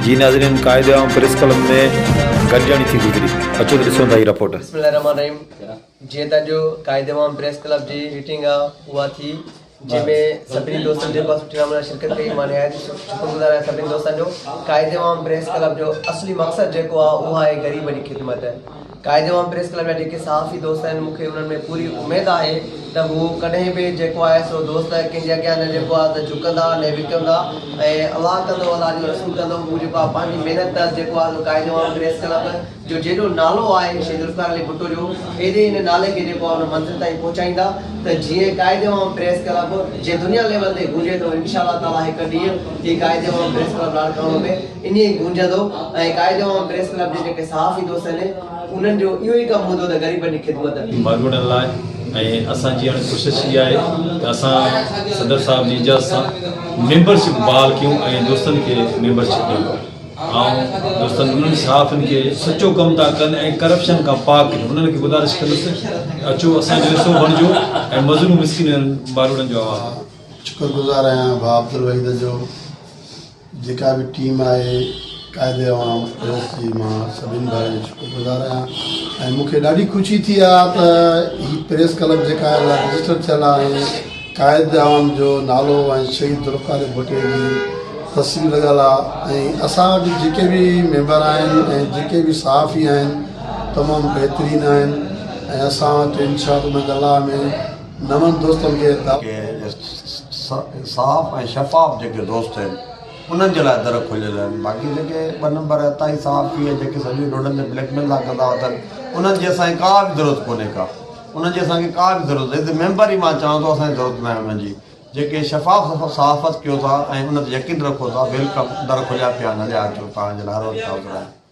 जी नाज़रीन, कायदे आम प्रेस क्लब में गॾिजाणी थी गुज़री। अचो त ॾिसूं था हीअ रिपोर्ट। बिस्मिल्लाहिर्रहमानिर्रहीम। जीअं त जो कायदे आम प्रेस क्लब जी मीटिंग आहे उहा थी, जंहिंमें सभिनी दोस्तनि जेको सुठी नमूने शिरकत कई। मां निहायत शुक्रगुज़ार आहियां सभिनी दोस्तनि जो। कायदे आम प्रेस क्लब जो असली मक़सदु जेको आहे उहा आहे ग़रीबनि जी ख़िदमत। कायदे आम प्रेस क्लब जा जेके सहाफ़ी दोस्त आहिनि, मूंखे उन्हनि में पूरी उमेदु आहे त हू कॾहिं बि जेको आहे सो दोस्त कंहिंजे अॻियां न जेको आहे त झुकंदा न विकंदा, ऐं अलाह कंदो अलाह जो रसूल कंदो। हू जेको आहे पंहिंजी महिनत जेको आहे कायदे आम प्रेस क्लब जो जेॾो नालो आहे शहीद ज़ुल्फ़िकार अली भुट्टो जो, एॾे इन नाले खे जेको आहे उन मंज़िल ताईं पहुचाईंदा। त जीअं कायदे आम प्रेस क्लब जे दुनिया लेवल ते गूंजे थो, इंशाअल्लाह ताला हिकु ॾींहुं हीअ कायदे आम प्रेस क्लब लाड़काणे में इन ई गूंजंदो। ऐं कायदे आम प्रेस क्लब जे जेके सहाफ़ी दोस्त आहिनि, उन्हनि जो इहो ई कमु हूंदो त ग़रीबनि जी ख़िदमत मरगुड़नि लाइ। ऐं असांजी हाणे कोशिशि इहा आहे त असां सदर साहिब जी इजाज़त सां मेंबरशिप बहाल कयूं ऐं दोस्तनि खे मेंबरशिप ॾियूं। ऐं दोस्तनि उन्हनि सहाफ़िन खे सचो कमु था कनि ऐं करप्शन खां पाक उन्हनि खे गुज़ारिश कंदुसि, अचो असांजो हिसो बणिजो ऐं मज़लूम मिस्किन माण्हुनि जो आवाज़। शुक्रगुज़ार आहियां भाउ अब्दुल वहीद जो। जेका बि टीम आहे कायदे आम प्रेस जी, मां सभिनी भाइयुनि जो शुक्रगुज़ार आहियां। ऐं मूंखे ॾाढी ख़ुशी थी आहे त हीअ प्रेस क्लब जेका आहे रजिस्टर थियल आहे, कायदे आम जो नालो ऐं शहीद ज़ुल्फ़िकार अली भुट्टो जी तस्वीर लॻल आहे। ऐं असां वटि जेके बि मेंबर आहिनि ऐं जेके बि सहाफ़ी आहिनि तमामु बहितरीनु आहिनि। ऐं असां वटि इंशाअल्लाह में नवनि दोस्तनि खे साफ़ ऐं शफ़ाफ़ जेके दोस्त आहिनि उन्हनि जे लाइ दर खुलियल आहिनि। बाक़ी जेके ॿ नंबर हितां ई सहाफ़ी ऐं जेके सॼी रोडनि ते ब्लैकमेल था कंदा वठनि, उन्हनि जी असांखे का बि ज़रूरत कोन्हे उन्हनि जी असांखे का बि ज़रूरत आहे। मेंबर ई मां चवां थो असांजी ज़रूरत न आहे उन्हनि जी। जेके शफ़ाफ़ सहाफ़त कयो था ऐं उन ते यकीन रखो था, वेलकम, दर खुलिया पिया आहिनि। हलिया अचो, तव्हांजे लाइ हर वक़्तु हाज़िर आहियां।